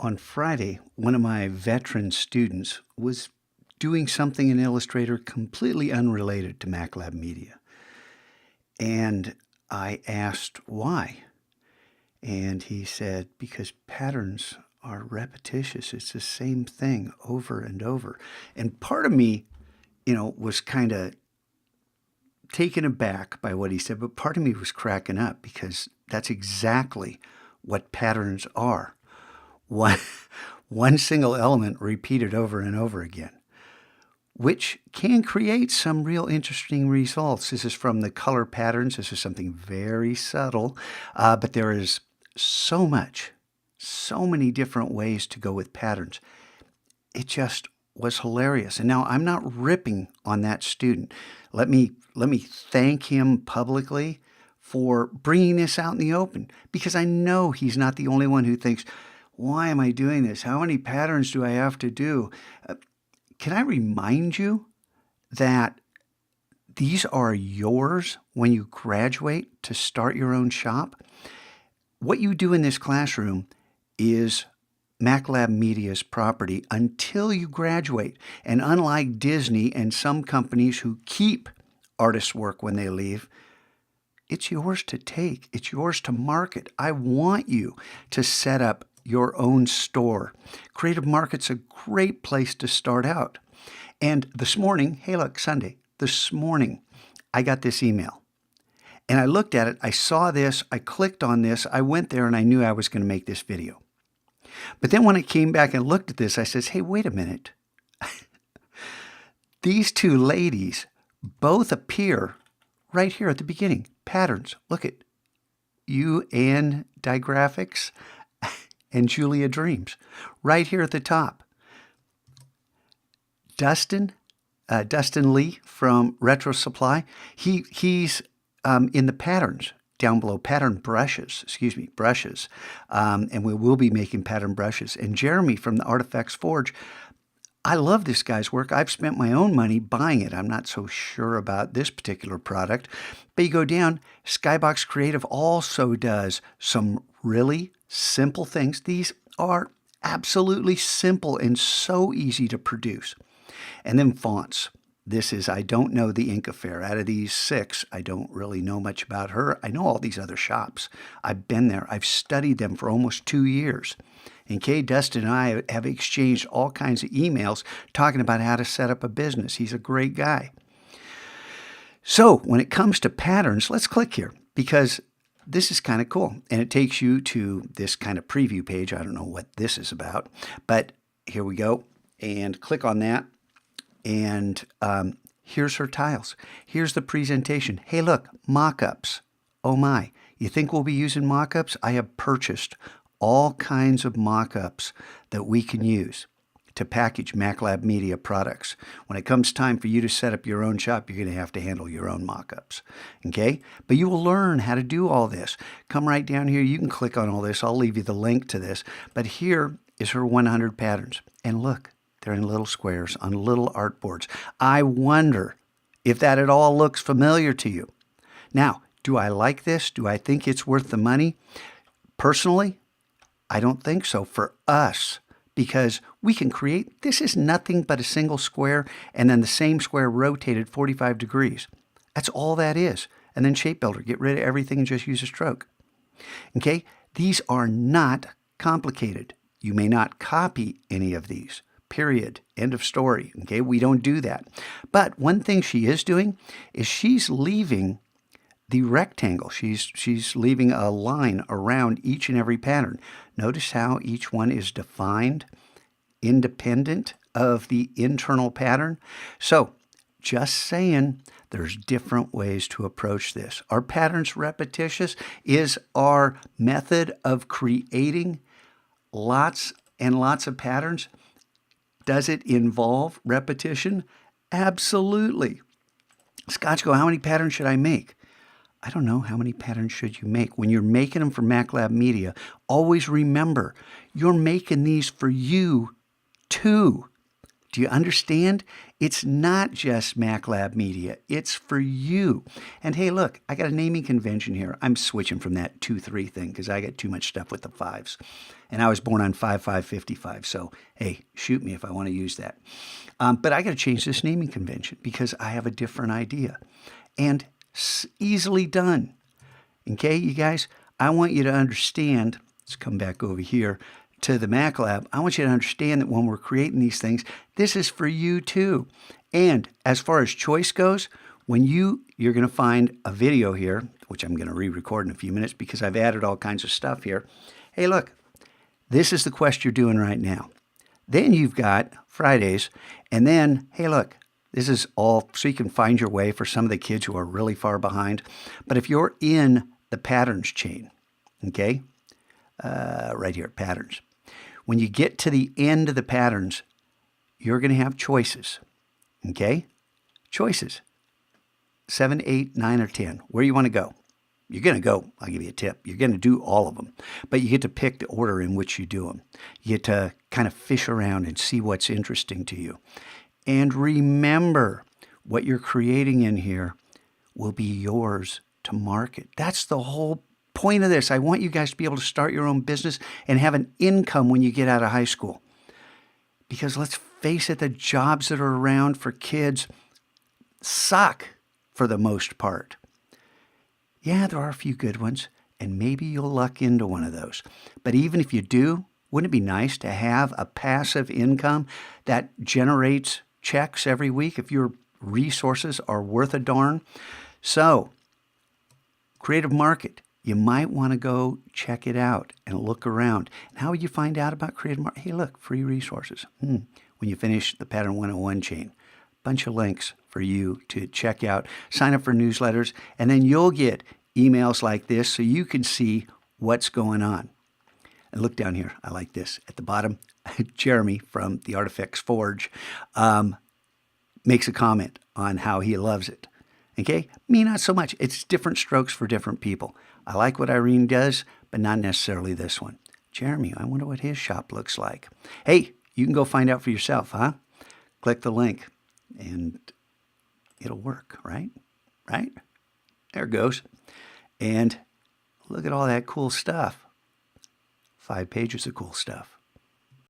On Friday, one of my veteran students was doing something in Illustrator completely unrelated to MacLab Media. And I asked why. And he said, because patterns are repetitious. It's the same thing over and over. And part of me, was kind of taken aback by what he said, but part of me was cracking up because that's exactly what patterns are. One, one single element repeated over and over again, which can create some real interesting results. This is from the color patterns. This is something very subtle, but there is so many different ways to go with patterns. It just was hilarious. And now I'm not ripping on that student. Let me thank him publicly for bringing this out in the open, because I know he's not the only one who thinks, why am I doing this? How many patterns do I have to do? Can I remind you that these are yours when you graduate to start your own shop? What you do in this classroom is MacLab Media's property until you graduate. And unlike Disney and some companies who keep artists' work when they leave, it's yours to take. It's yours to market. I want you to set up your own store. Creative Market's a great place to start out. And this morning, hey look, Sunday, this morning, I got this email. And I looked at it, I saw this, I clicked on this, I went there and I knew I was going to make this video. But then when I came back and looked at this, I says, hey, wait a minute. These two ladies both appear right here at the beginning. Patterns. Look at you and Digraphics and Julia Dreams right here at the top. Dustin Lee from Retro Supply, he's in the patterns down below, brushes, and we will be making pattern brushes. And Jeremy from the Artifacts Forge, I love this guy's work. I've spent my own money buying it. I'm not so sure about this particular product. But you go down, Skybox Creative also does some really simple things. These are absolutely simple and so easy to produce. And then fonts. This is, I don't know the Ink Affair. Out of these 6, I don't really know much about her. I know all these other shops. I've been there. I've studied them for almost 2 years. And Kay, Dustin, and I have exchanged all kinds of emails talking about how to set up a business. He's a great guy. So when it comes to patterns, let's click here because this is kind of cool. And it takes you to this kind of preview page. I don't know what this is about, but here we go. And click on that. And here's her tiles. Here's the presentation. Hey, look, mock-ups. Oh my, you think we'll be using mock-ups? I have purchased all kinds of mock-ups that we can use to package MacLab Media products. When it comes time for you to set up your own shop, you're going to have to handle your own mock-ups, okay? But you will learn how to do all this. Come right down here. You can click on all this. I'll leave you the link to this. But here is her 100 patterns. And look, they're in little squares on little artboards. I wonder if that at all looks familiar to you. Now, do I like this? Do I think it's worth the money? Personally, I don't think so for us, because we can create, this is nothing but a single square and then the same square rotated 45 degrees. That's all that is. And then Shape Builder, get rid of everything and just use a stroke. Okay, these are not complicated. You may not copy any of these. Period. End of story. Okay, we don't do that. But one thing she is doing is she's leaving the rectangle. She's leaving a line around each and every pattern. Notice how each one is defined independent of the internal pattern. So just saying, there's different ways to approach this. Are patterns repetitious? Is our method of creating lots and lots of patterns, does it involve repetition? Absolutely. Scotchko, how many patterns should I make? I don't know. How many patterns should you make? When you're making them for MacLab Media, always remember, you're making these for you too. Do you understand? It's not just MacLab Media. It's for you. And hey, look, I got a naming convention here. I'm switching from that 2-3 thing because I got too much stuff with the fives. And I was born on 5-5-55. So, hey, shoot me if I want to use that. But I got to change this naming convention because I have a different idea. And easily done. Okay, you guys, I want you to understand. Let's come back over here to the Mac Lab. I want you to understand that when we're creating these things, this is for you too. And as far as choice goes, when you're going to find a video here, which I'm going to re-record in a few minutes because I've added all kinds of stuff here. Hey, look, this is the quest you're doing right now. Then you've got Fridays, and then, hey, look, this is all so you can find your way for some of the kids who are really far behind. But if you're in the patterns chain, okay, right here, patterns. When you get to the end of the patterns, you're going to have choices, okay? Choices, 7, 8, 9, or 10. Where you want to go? You're going to go, I'll give you a tip, you're going to do all of them. But you get to pick the order in which you do them. You get to kind of fish around and see what's interesting to you. And remember, what you're creating in here will be yours to market. That's the whole point of this. I want you guys to be able to start your own business and have an income when you get out of high school. Because let's face it, the jobs that are around for kids suck for the most part. Yeah, there are a few good ones, and maybe you'll luck into one of those. But even if you do, wouldn't it be nice to have a passive income that generates checks every week if your resources are worth a darn? So, Creative Market. You might want to go check it out and look around. And how would you find out about Creative Market? Hey, look, free resources. When you finish the Pattern 101 chain, bunch of links for you to check out, sign up for newsletters, and then you'll get emails like this so you can see what's going on. And look down here. I like this. At the bottom, Jeremy from the Artifacts Forge makes a comment on how he loves it. Okay? Me, not so much. It's different strokes for different people. I like what Irene does, but not necessarily this one. Jeremy, I wonder what his shop looks like. Hey, you can go find out for yourself, huh? Click the link, and it'll work, right? Right? There it goes. And look at all that cool stuff. 5 pages of cool stuff.